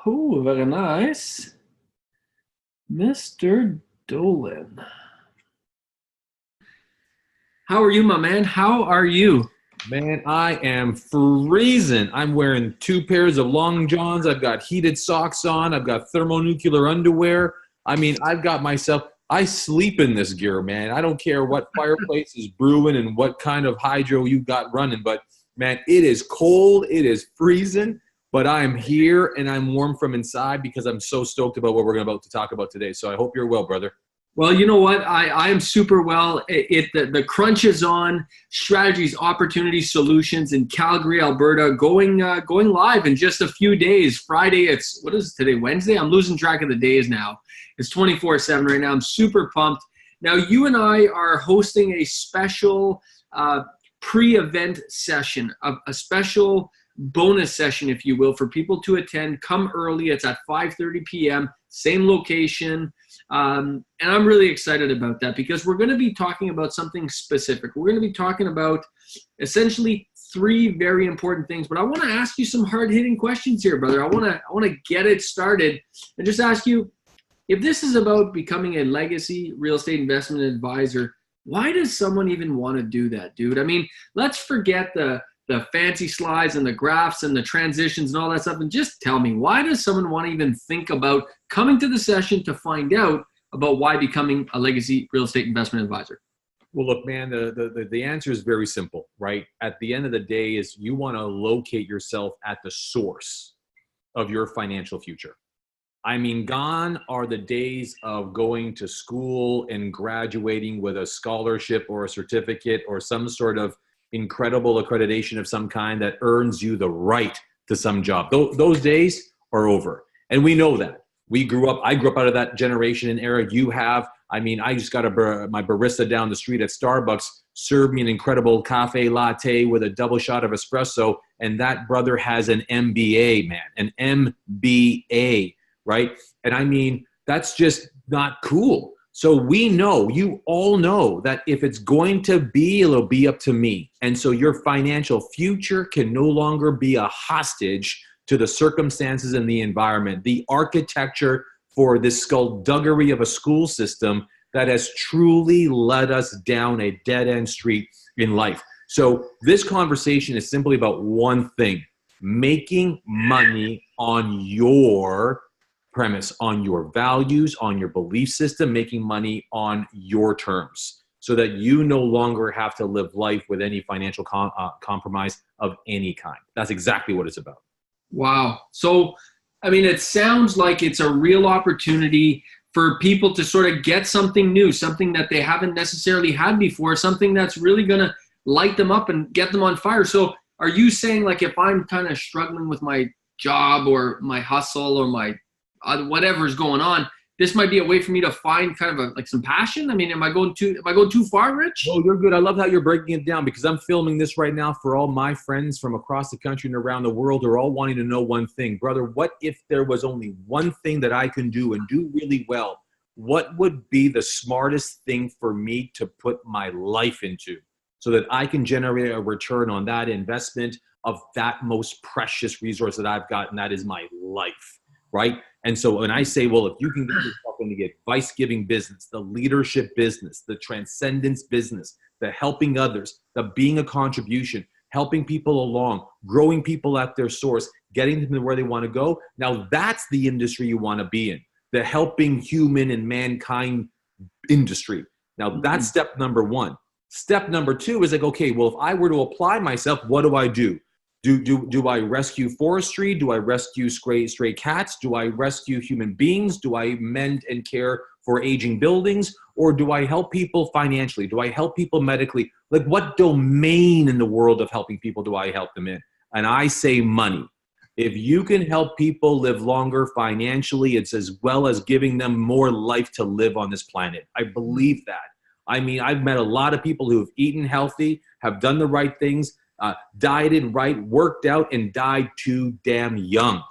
Oh, very nice. Mr. Dolan. How are you, my man? How are you? Man, I am freezing. I'm wearing two pairs of long johns. I've got heated socks on. I've got thermonuclear underwear. I've got myself. I sleep in this gear, man. I don't care what fireplace is brewing and what kind of hydro you got running, but man, it is cold. It is freezing, but I'm here and I'm warm from inside because I'm so stoked about what we're about to talk about today. So I hope you're well, brother. Well, you know what? I am super well. The crunch is on. Strategies, opportunities, solutions in Calgary, Alberta, going live in just a few days. Friday. It's what is it today? Wednesday. I'm losing track of the days now. It's 24/7 right now. I'm super pumped. Now you and I are hosting a special pre-event session, a special bonus session, if you will, for people to attend. Come early. It's at 5:30 p.m. Same location. And I'm really excited about that because we're going to be talking about something specific. We're going to be talking about essentially three very important things. But I want to ask you some hard-hitting questions here, brother. I want to get it started and just ask you, if this is about becoming a legacy real estate investment advisor, why does someone even want to do that, dude? I mean, let's forget the fancy slides and the graphs and the transitions and all that stuff. And just tell me, why does someone want to even think about coming to the session to find out about why becoming a legacy real estate investment advisor? Well, look, man, the answer is very simple, right? At the end of the day is you want to locate yourself at the source of your financial future. Gone are the days of going to school and graduating with a scholarship or a certificate or some sort of incredible accreditation of some kind that earns you the right to some job. Those days are over. And we know that. I grew up out of that generation and era. You have. I just got my barista down the street at Starbucks served me an incredible cafe latte with a double shot of espresso. And that brother has an MBA, man, an MBA, right? And that's just not cool. So we know, you all know that if it's going to be, it'll be up to me. And so your financial future can no longer be a hostage to the circumstances and the environment, the architecture for this skullduggery of a school system that has truly led us down a dead-end street in life. So this conversation is simply about one thing: making money on your premise, on your values, on your belief system, making money on your terms so that you no longer have to live life with any financial compromise of any kind. That's exactly what it's about. Wow. So, it sounds like it's a real opportunity for people to sort of get something new, something that they haven't necessarily had before, something that's really going to light them up and get them on fire. So are you saying, like, if I'm kind of struggling with my job or my hustle or my whatever's going on, this might be a way for me to find kind of some passion? Am I going too far, Rich? Oh, you're good. I love how you're breaking it down because I'm filming this right now for all my friends from across the country and around the world who are all wanting to know one thing. Brother, what if there was only one thing that I can do and do really well? What would be the smartest thing for me to put my life into so that I can generate a return on that investment of that most precious resource that I've got, and that is my life, right? And so when I say, well, if you can get yourself into the advice-giving business, the leadership business, the transcendence business, the helping others, the being a contribution, helping people along, growing people at their source, getting them to where they want to go, now that's the industry you want to be in, the helping human and mankind industry. Now that's step number one. Step number two is like, okay, well, if I were to apply myself, what do I do? Do I rescue forestry? Do I rescue stray cats? Do I rescue human beings? Do I mend and care for aging buildings? Or do I help people financially? Do I help people medically? Like, what domain in the world of helping people do I help them in? And I say money. If you can help people live longer financially, it's as well as giving them more life to live on this planet. I believe that. I've met a lot of people who have eaten healthy, have done the right things, dieted right, worked out, and died too damn young.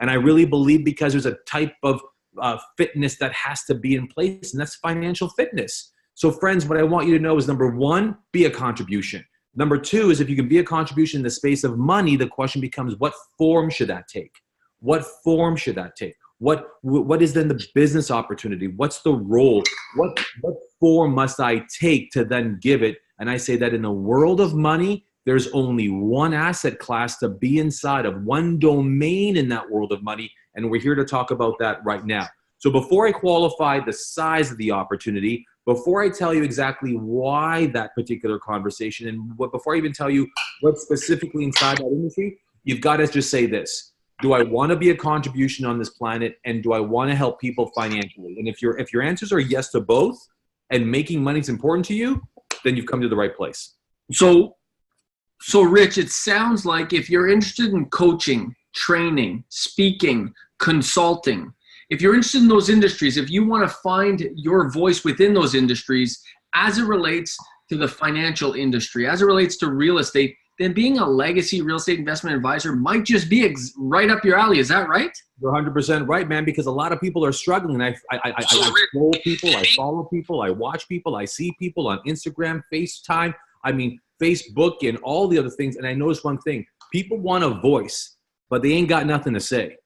And I really believe because there's a type of fitness that has to be in place, and that's financial fitness. So friends, what I want you to know is, number one, be a contribution. Number two is, if you can be a contribution in the space of money, the question becomes, what form should that take? What form should that take? What is then the business opportunity? What's the role? What form must I take to then give it? And I say that in the world of money, there's only one asset class to be inside of, one domain in that world of money. And we're here to talk about that right now. So before I qualify the size of the opportunity, before I tell you exactly why that particular conversation, and before I even tell you what's specifically inside that industry, you've got to just say this. Do I want to be a contribution on this planet, and do I want to help people financially? And if your answers are yes to both, and making money is important to you, then you've come to the right place. So Rich, it sounds like if you're interested in coaching, training, speaking, consulting, if you're interested in those industries, if you want to find your voice within those industries as it relates to the financial industry, as it relates to real estate, then being a legacy real estate investment advisor might just be right up your alley. Is that right? You're 100% right, man, because a lot of people are struggling. I scroll people, I follow people, I watch people, I see people on Instagram, FaceTime, Facebook, and all the other things. And I notice one thing. People want a voice, but they ain't got nothing to say.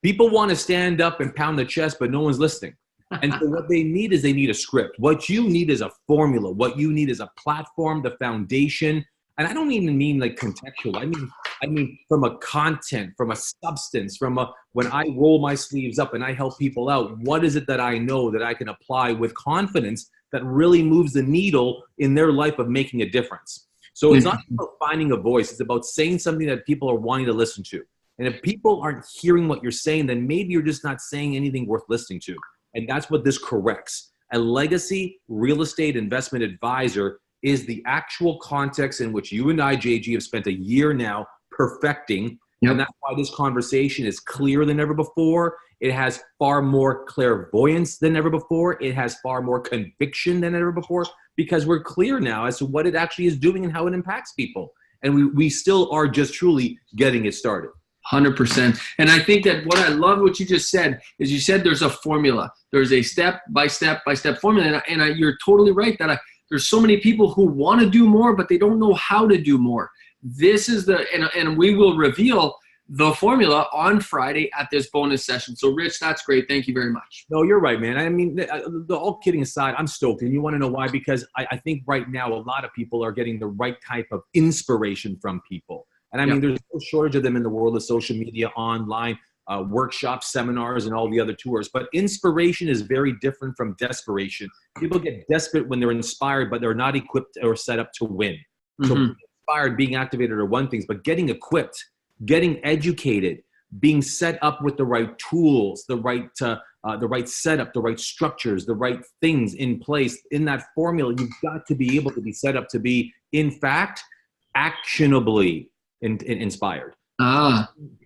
People want to stand up and pound the chest, but no one's listening. And so what they need is a script. What you need is a formula. What you need is a platform, the foundation. And I don't even mean like contextual. I mean from a content, from a substance, when I roll my sleeves up and I help people out, what is it that I know that I can apply with confidence that really moves the needle in their life of making a difference? So it's not about finding a voice. It's about saying something that people are wanting to listen to. And if people aren't hearing what you're saying, then maybe you're just not saying anything worth listening to. And that's what this corrects. A legacy real estate investment advisor is the actual context in which you and I, JG, have spent a year now perfecting. Yep. And that's why this conversation is clearer than ever before. It has far more clairvoyance than ever before. It has far more conviction than ever before, because we're clear now as to what it actually is doing and how it impacts people. And we still are just truly getting it started. 100%. And I think that what I love what you just said is you said there's a formula. There's a step-by-step formula. And you're totally right that there's so many people who want to do more, but they don't know how to do more. This is and we will reveal the formula on Friday at this bonus session. So Rich, that's great. Thank you very much. No, you're right, man. I mean, all kidding aside, I'm stoked. And you want to know why? Because I think right now a lot of people are getting the right type of inspiration from people. And I mean, there's no shortage of them in the world of social media, online, workshops, seminars, and all the other tours. But inspiration is very different from desperation. People get desperate when they're inspired, but they're not equipped or set up to win. So being inspired, being activated are one thing, but getting equipped, getting educated, being set up with the right tools, the right setup, the right structures, the right things in place in that formula, you've got to be able to be set up to be, in fact, actionably inspired.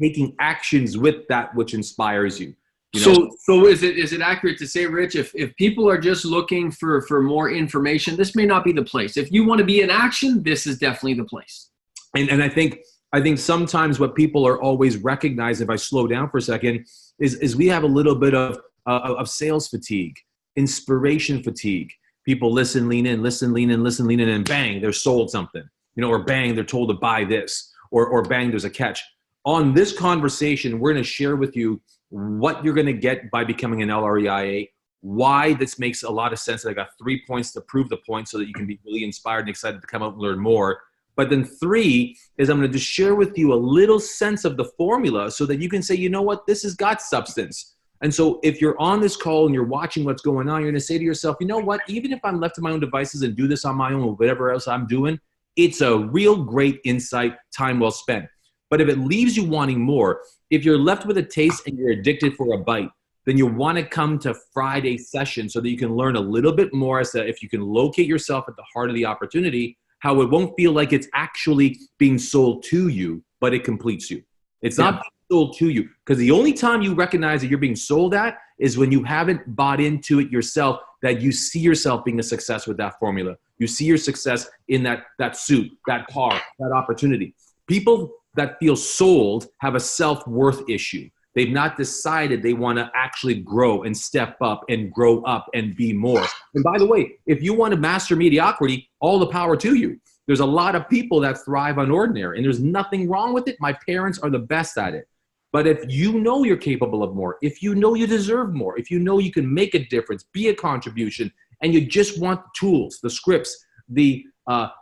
Taking actions with that which inspires you. So is it accurate to say, Rich, if people are just looking for more information, this may not be the place. If you want to be in action, this is definitely the place. And I think sometimes what people are always recognizing, if I slow down for a second, is we have a little bit of sales fatigue, inspiration fatigue. People listen, lean in, and bang, they're sold something. Or bang, they're told to buy this. Or bang, there's a catch. On this conversation, we're going to share with you what you're going to get by becoming an LREIA, why this makes a lot of sense. I got 3 points to prove the point so that you can be really inspired and excited to come out and learn more. But then 3 is I'm going to just share with you a little sense of the formula so that you can say, you know what, this has got substance. And so if you're on this call and you're watching what's going on, you're going to say to yourself, you know what, even if I'm left to my own devices and do this on my own or whatever else I'm doing, it's a real great insight, time well spent. But if it leaves you wanting more, if you're left with a taste and you're addicted for a bite, then you want to come to Friday session so that you can learn a little bit more as to if you can locate yourself at the heart of the opportunity, how it won't feel like it's actually being sold to you, but it completes you. It's not being sold to you, because the only time you recognize that you're being sold at is when you haven't bought into it yourself, that you see yourself being a success with that formula. You see your success in that suit, that car, that opportunity. People that feel sold have a self-worth issue. They've not decided they want to actually grow and step up and grow up and be more. And by the way, if you want to master mediocrity, all the power to you. There's a lot of people that thrive on ordinary, and there's nothing wrong with it. My parents are the best at it. But if you know you're capable of more, if you know you deserve more, if you know you can make a difference, be a contribution, and you just want the tools, the scripts, the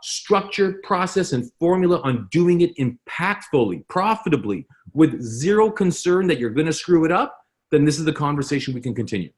structure, process, and formula on doing it impactfully, profitably, with zero concern that you're going to screw it up, then this is the conversation we can continue.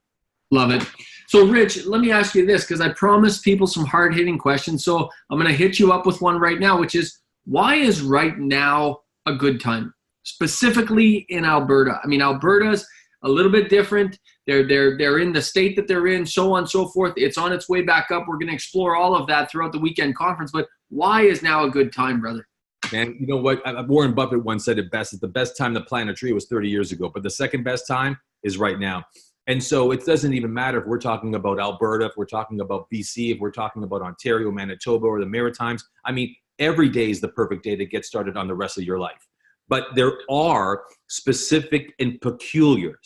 Love it. So, Rich, let me ask you this, because I promised people some hard-hitting questions. So I'm going to hit you up with one right now, which is, why is right now a good time, specifically in Alberta? I mean, Alberta's a little bit different. They're in the state that they're in, so on and so forth. It's on its way back up. We're going to explore all of that throughout the weekend conference. But why is now a good time, brother? Man, you know what? Warren Buffett once said it best. It's the best time to plant a tree was 30 years ago. But the second best time is right now. And so it doesn't even matter if we're talking about Alberta, if we're talking about BC, if we're talking about Ontario, Manitoba, or the Maritimes. I mean, every day is the perfect day to get started on the rest of your life. But there are specific and peculiar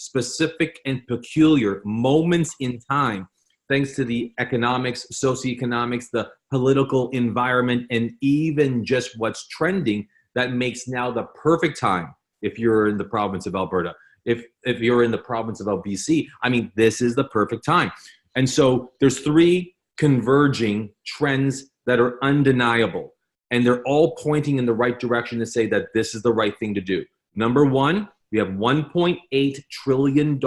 moments in time, thanks to the economics, socioeconomics, the political environment, and even just what's trending, that makes now the perfect time if you're in the province of Alberta. If you're in the province of BC, I mean, this is the perfect time. And so there's three converging trends that are undeniable. And they're all pointing in the right direction to say that this is the right thing to do. Number one, we have $1.8 trillion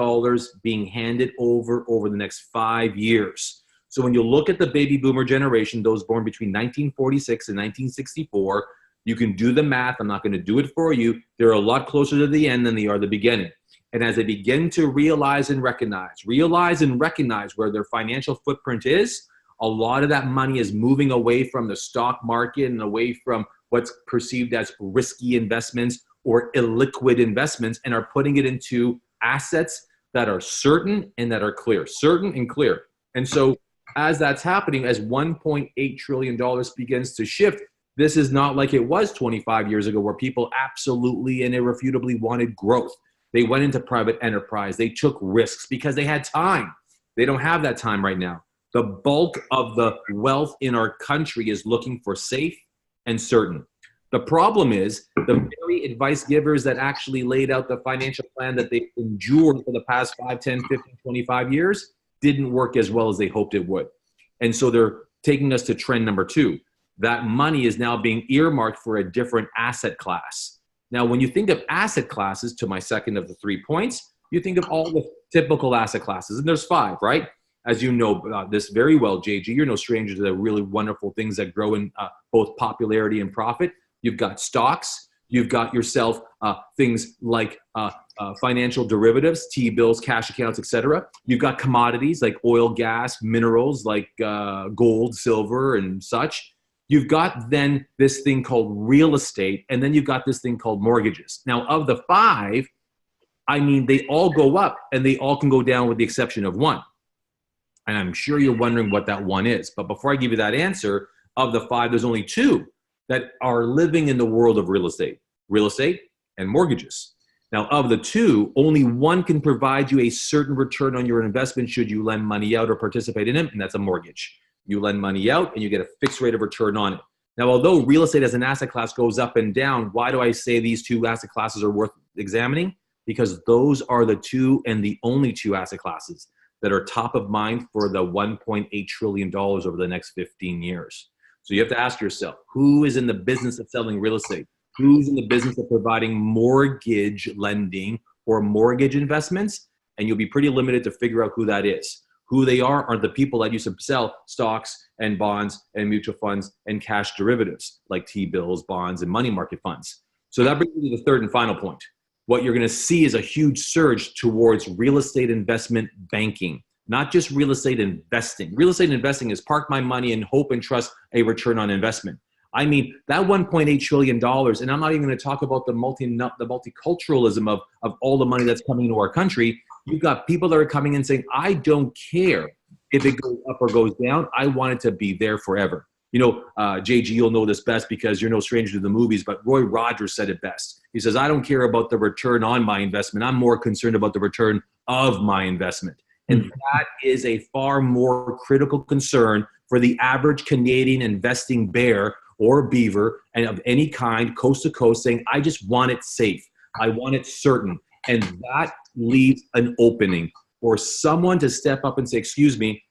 being handed over the next 5 years. So when you look at the baby boomer generation, those born between 1946 and 1964, you can do the math. I'm not going to do it for you. They're a lot closer to the end than they are the beginning. And as they begin to realize and recognize where their financial footprint is, a lot of that money is moving away from the stock market and away from what's perceived as risky investments or illiquid investments, and are putting it into assets that are certain and that are clear, certain and clear. And so as that's happening, as $1.8 trillion begins to shift, this is not like it was 25 years ago where people absolutely and irrefutably wanted growth. They went into private enterprise. They took risks because they had time. They don't have that time right now. The bulk of the wealth in our country is looking for safe and certain. The problem is the very advice givers that actually laid out the financial plan that they endured for the past 5, 10, 15, 25 years didn't work as well as they hoped it would. And so they're taking us to trend number two. That money is now being earmarked for a different asset class. Now, when you think of asset classes, to my second of the 3 points, you think of all the typical asset classes, and there's 5, right? As you know this very well, JG, you're no stranger to the really wonderful things that grow in both popularity and profit. You've got stocks. You've got yourself things like financial derivatives, T-bills, cash accounts, etc. You've got commodities like oil, gas, minerals like gold, silver, and such. You've got then this thing called real estate, and then you've got this thing called mortgages. Now, of the 5, I mean, they all go up and they all can go down with the exception of one. And I'm sure you're wondering what that one is. But before I give you that answer, of the 5, there's only 2 that are living in the world of real estate and mortgages. Now, of the 2, only one can provide you a certain return on your investment should you lend money out or participate in it, and that's a mortgage. You lend money out and you get a fixed rate of return on it. Now, although real estate as an asset class goes up and down, why do I say these 2 asset classes are worth examining? Because those are the 2 and the only 2 asset classes that are top of mind for the $1.8 trillion over the next 15 years. So you have to ask yourself, who is in the business of selling real estate? Who's in the business of providing mortgage lending or mortgage investments? And you'll be pretty limited to figure out who that is. Who they are the people that used to sell stocks and bonds and mutual funds and cash derivatives like T-bills, bonds, and money market funds. So that brings me to the third and final point. What you're going to see is a huge surge towards real estate investment banking, not just real estate investing. Real estate investing is park my money and hope and trust a return on investment. I mean, that $1.8 trillion, and I'm not even going to talk about the multiculturalism of all the money that's coming into our country. You've got people that are coming in saying, I don't care if it goes up or goes down. I want it to be there forever. You know, JG, you'll know this best because you're no stranger to the movies, but Roy Rogers said it best. He says, I don't care about the return on my investment. I'm more concerned about the return of my investment. And that is a far more critical concern for the average Canadian investing bear or beaver and of any kind, coast to coast, saying, I just want it safe. I want it certain. And that leaves an opening for someone to step up and say, excuse me,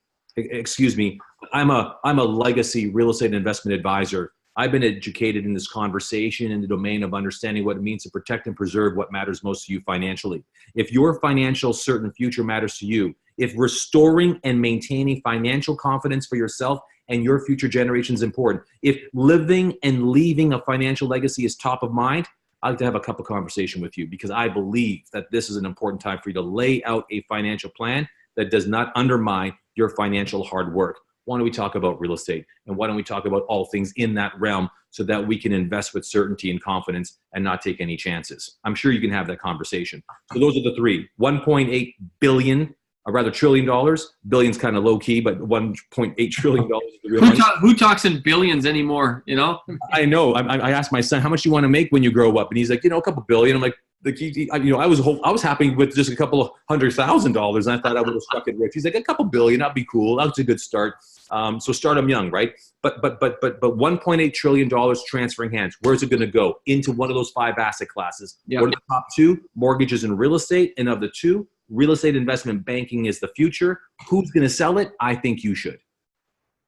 I'm a legacy real estate investment advisor. I've been educated in this conversation in the domain of understanding what it means to protect and preserve what matters most to you financially. If your financial certain future matters to you, if restoring and maintaining financial confidence for yourself and your future generations is important, if living and leaving a financial legacy is top of mind, I'd like to have a cup of conversation with you, because I believe that this is an important time for you to lay out a financial plan that does not undermine your financial hard work. Why don't we talk about real estate? And why don't we talk about all things in that realm so that we can invest with certainty and confidence and not take any chances? I'm sure you can have that conversation. So those are the three. 1.8 billion, or rather trillion dollars. Billion's kind of low key, but 1.8 trillion dollars is the real money. Who talks in billions anymore, you know? I know. I asked my son, how much do you want to make when you grow up? And he's like, a couple billion. I'm like, I was happy with just a couple of $100,000, and I thought I would have struck it rich. He's like, a couple billion, that'd be cool. That's a good start. So start them young, right? But $1.8 trillion transferring hands. Where's it going to go? Into one of those 5 asset classes. Yep. What are the top 2? Mortgages and real estate. And of the 2, real estate investment banking is the future. Who's going to sell it? I think you should.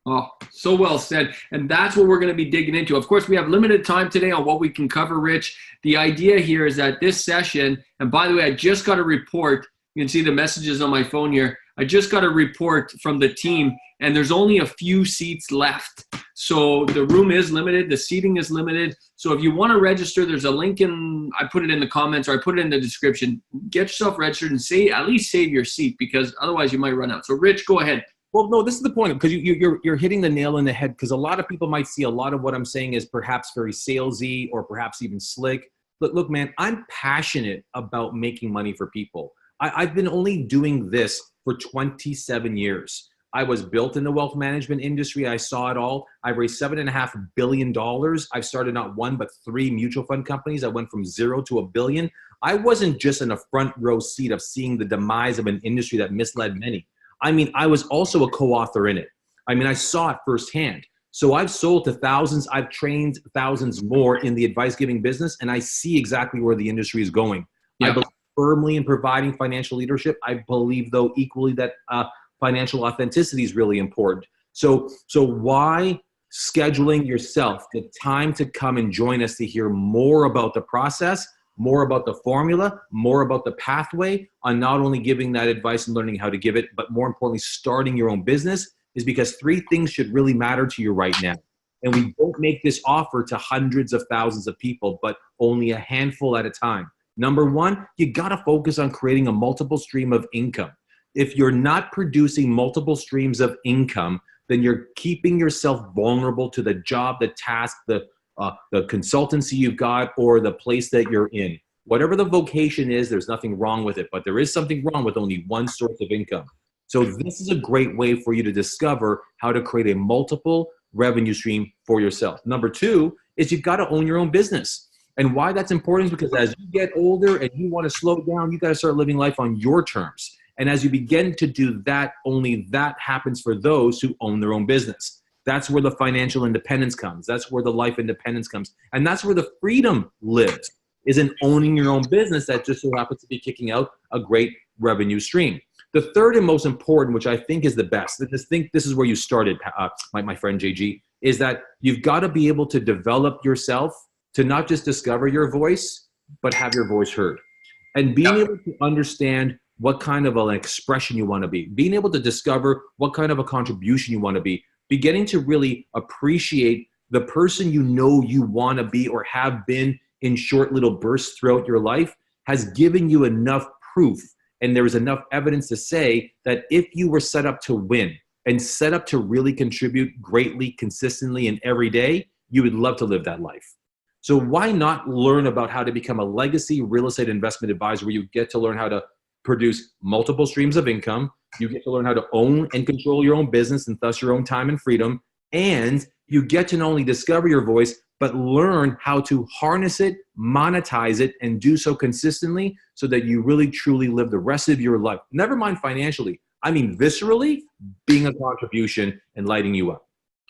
Oh, so well said. And that's what we're going to be digging into. Of course, we have limited time today on what we can cover, Rich. The idea here is that this session, and by the way, I just got a report. You can see the messages on my phone here. I just got a report from the team, and there's only a few seats left. So the room is limited. The seating is limited. So if you want to register, there's a link I put it in the comments, or I put it in the description. Get yourself registered and at least save your seat, because otherwise you might run out. So Rich, go ahead. Well, no, this is the point, because you're hitting the nail in the head, because a lot of people might see a lot of what I'm saying is perhaps very salesy or perhaps even slick. But look, man, I'm passionate about making money for people. I've been only doing this for 27 years. I was built in the wealth management industry. I saw it all. I've raised $7.5 billion. I've started not 1, but 3 mutual fund companies. I went from 0 to $1 billion. I wasn't just in a front row seat of seeing the demise of an industry that misled many. I was also a co-author in it. I saw it firsthand. So I've sold to thousands. I've trained thousands more in the advice giving business, and I see exactly where the industry is going. Yeah. I believe firmly in providing financial leadership. I believe, though, equally that financial authenticity is really important. So why scheduling yourself the time to come and join us to hear more about the process, more about the formula, more about the pathway on not only giving that advice and learning how to give it, but more importantly, starting your own business, is because 3 things should really matter to you right now. And we don't make this offer to hundreds of thousands of people, but only a handful at a time. Number 1, you got to focus on creating a multiple stream of income. If you're not producing multiple streams of income, then you're keeping yourself vulnerable to the job, the task, the consultancy you've got, or the place that you're in. Whatever the vocation is, there's nothing wrong with it, but there is something wrong with only one source of income. So this is a great way for you to discover how to create a multiple revenue stream for yourself. Number 2 is you've got to own your own business. And why that's important is because as you get older and you want to slow down, you got to start living life on your terms. And as you begin to do that, only that happens for those who own their own business. That's where the financial independence comes. That's where the life independence comes. And that's where the freedom lives, is in owning your own business that just so happens to be kicking out a great revenue stream. The third and most important, which I think is the best, and I think this is where you started, my friend JG, is that you've got to be able to develop yourself to not just discover your voice, but have your voice heard. And being able to understand what kind of an expression you want to be, being able to discover what kind of a contribution you want to be, beginning to really appreciate the person you know you want to be or have been in short little bursts throughout your life has given you enough proof, and there is enough evidence to say that if you were set up to win and set up to really contribute greatly, consistently, and every day, you would love to live that life. So why not learn about how to become a legacy real estate investment advisor, where you get to learn how to produce multiple streams of income, you get to learn how to own and control your own business and thus your own time and freedom, and you get to not only discover your voice, but learn how to harness it, monetize it, and do so consistently so that you really truly live the rest of your life. Never mind financially. I mean viscerally, being a contribution and lighting you up.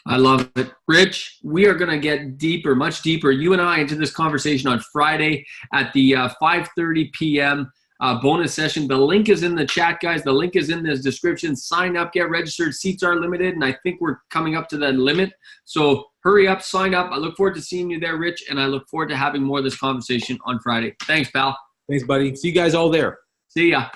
I love it. Rich, we are going to get deeper, much deeper, you and I, into this conversation on Friday at the 5:30 p.m. Bonus session. The link is in the chat, guys. The link is in the description. Sign up, get registered. Seats are limited, and I think we're coming up to that limit. So hurry up, sign up. I look forward to seeing you there, Rich, and I look forward to having more of this conversation on Friday. Thanks, pal. Thanks, buddy. See you guys all there. See ya.